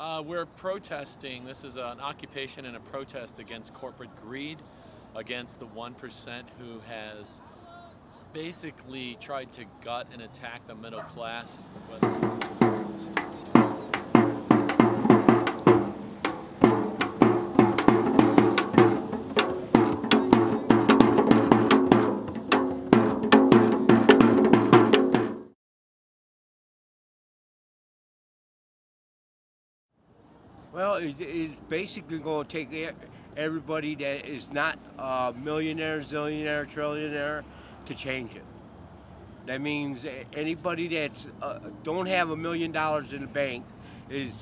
We're protesting. This is an occupation and a protest against corporate greed, against the 1% who has basically tried to gut and attack the middle class. Well, it's basically going to take everybody that is not a millionaire, zillionaire, trillionaire to change it. That means anybody that's don't have $1 million in the bank is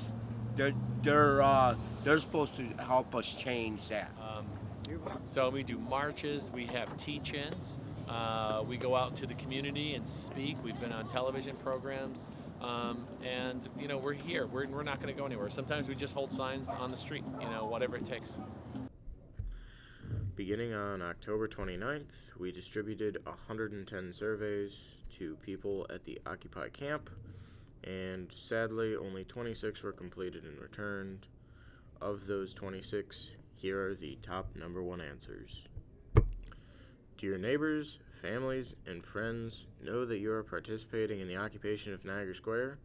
they're supposed to help us change that. So we do marches, we have teach-ins, we go out into the community and speak. We've been on television programs. And you know, we're here. We're not going to go anywhere. Sometimes we just hold signs on the street, you know, whatever it takes. Beginning on October 29th, we distributed 110 surveys to people at the Occupy camp, and sadly, only 26 were completed and returned. Of those 26, here are the top number 1 answers. Do your neighbors, families, and friends know that you are participating in the occupation of Niagara Square?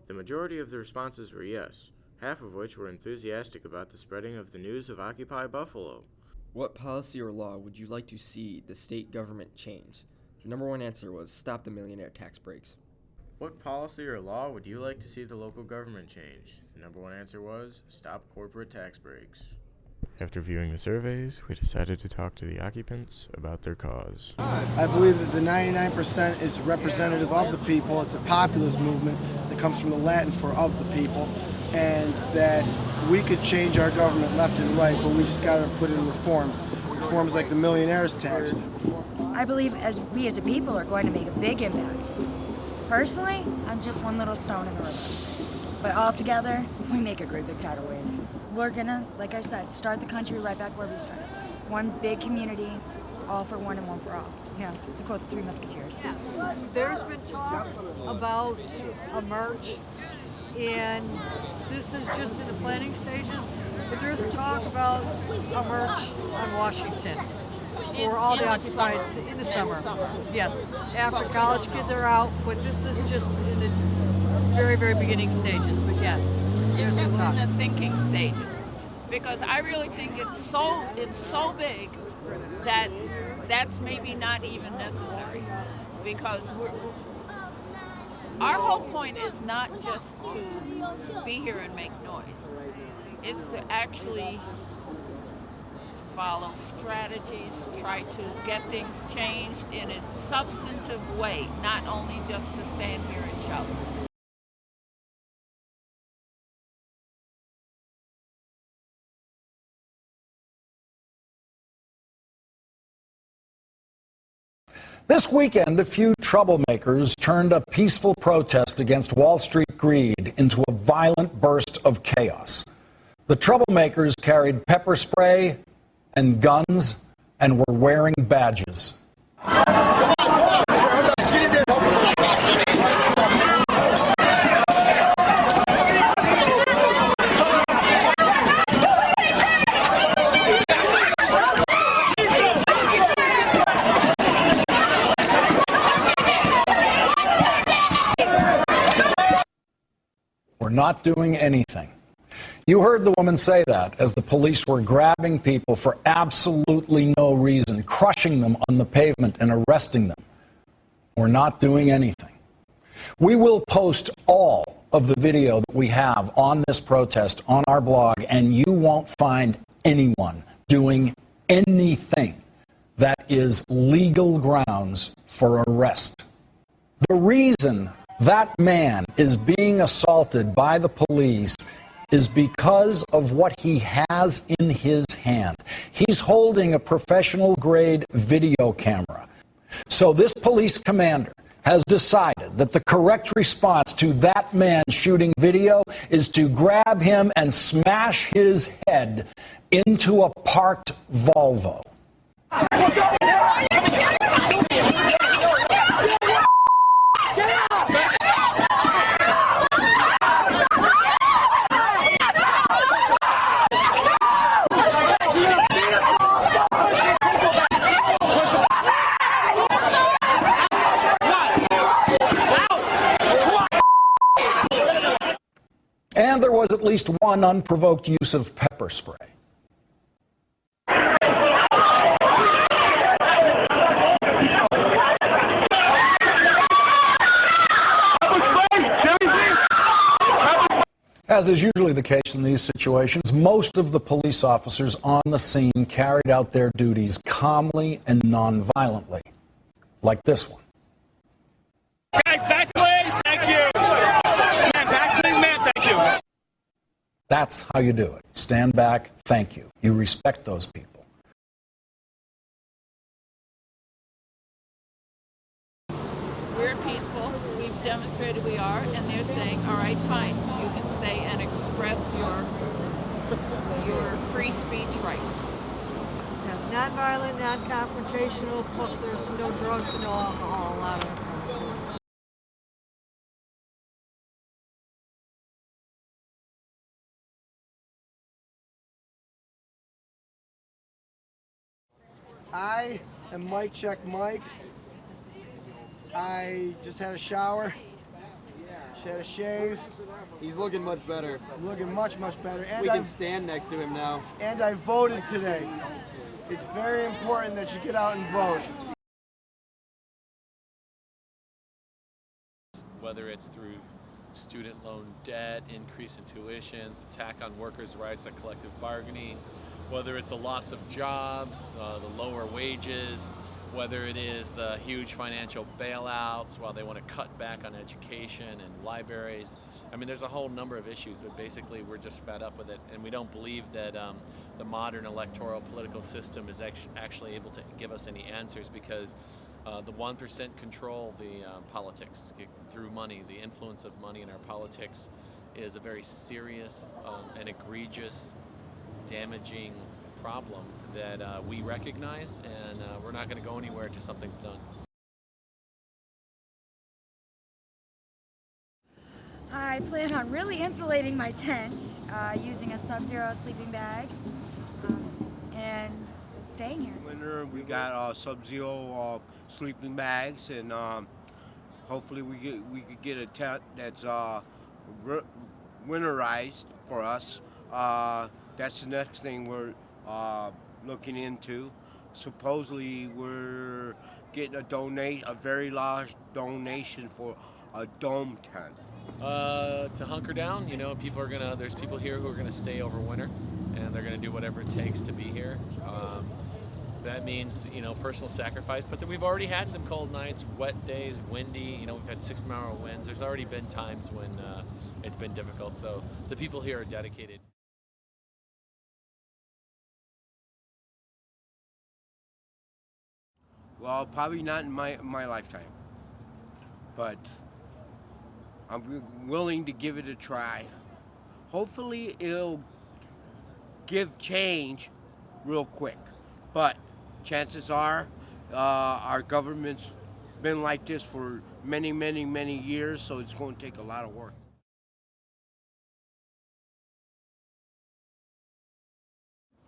The majority of the responses were yes, half of which were enthusiastic about the spreading of the news of Occupy Buffalo. What policy or law would you like to see the state government change? The number 1 answer was stop the millionaire tax breaks. What policy or law would you like to see the local government change? The number 1 answer was stop corporate tax breaks. After viewing the surveys, we decided to talk to the occupants about their cause. I believe that the 99% is representative of the people. It's a populist movement that comes from the Latin for of the people, and that we could change our government left and right, but we just got to put in reforms. Reforms like the millionaire's tax. I believe we as a people are going to make a big impact. Personally, I'm just one little stone in the river. But all together, we make a great big tidal wave. We're gonna, like I said, start the country right back where we started. One big community, all for one and one for all. Yeah, to quote the Three Musketeers. There's been talk about a march, and this is just in the planning stages, but there's talk about a march on Washington for all the occupieds in the summer. Yes, after college kids are out, but this is just in the very, very beginning stages, but yes. It's just in the thinking stages, because I really think it's so big that that's maybe not even necessary, because our whole point is not just to be here and make noise. It's to actually follow strategies, try to get things changed in a substantive way, not only just to stand here and shout. This weekend, a few troublemakers turned a peaceful protest against Wall Street greed into a violent burst of chaos. The troublemakers carried pepper spray and guns and were wearing badges. Not doing anything. You heard the woman say that as the police were grabbing people for absolutely no reason, crushing them on the pavement and arresting them. We're not doing anything. We will post all of the video that we have on this protest on our blog, and you won't find anyone doing anything that is legal grounds for arrest. The reason that man is being assaulted by the police is because of what he has in his hand. He's holding a professional-grade video camera. So this police commander has decided that the correct response to that man shooting video is to grab him and smash his head into a parked Volvo. And there was at least one unprovoked use of pepper spray. As is usually the case in these situations, most of the police officers on the scene carried out their duties calmly and non-violently, like this one. Guys, back please, thank you. Man, back please, man, thank you. That's how you do it. Stand back, thank you. You respect those people. We're peaceful. We've demonstrated we are, and they're saying, all right, fine, you can stay and express your free speech rights. Non-violent, non-confrontational, plus there's no drugs, no alcohol allowed in the premises. I am Mike Check Mike. I just had a shower. Just had a shave. He's looking much better. I'm looking much, much better. And We can stand next to him now. And I voted today. It's very important that you get out and vote. Whether it's through student loan debt, increase in tuitions, attack on workers' rights at collective bargaining, whether it's a loss of jobs, the lower wages, whether it is the huge financial bailouts while they want to cut back on education and libraries. I mean, there's a whole number of issues, but basically we're just fed up with it, and we don't believe that the modern electoral political system is actually able to give us any answers, because the 1% control the politics through money. The influence of money in our politics is a very serious and egregious, damaging problem that we recognize, and we're not going to go anywhere until something's done. I plan on really insulating my tent using a Sub-Zero sleeping bag and staying here. Winter, we got Sub-Zero sleeping bags, and hopefully we could get a tent that's winterized for us. That's the next thing we're looking into. Supposedly we're getting a very large donation for a dome tent. To hunker down, you know, there's people here who are gonna stay over winter, and they're gonna do whatever it takes to be here. That means, you know, personal sacrifice, but we've already had some cold nights, wet days, windy, you know, we've had 6-mile winds. There's already been times when it's been difficult, so the people here are dedicated. Well, probably not in my lifetime, but I'm willing to give it a try. Hopefully it'll give change real quick, but chances are our government's been like this for many, many, many years, so it's going to take a lot of work.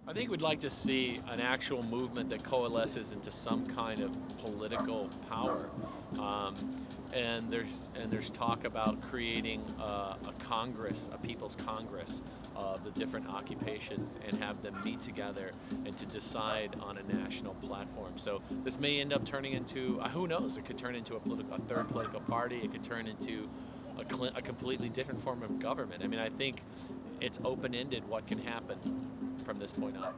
I think we'd like to see an actual movement that coalesces into some kind of political power, and there's talk about creating a Congress, a People's Congress of the different occupations, and have them meet together and to decide on a national platform. So this may end up turning into, who knows? It could turn into a third political party. It could turn into a completely different form of government. I mean, I think it's open-ended what can happen from this point on.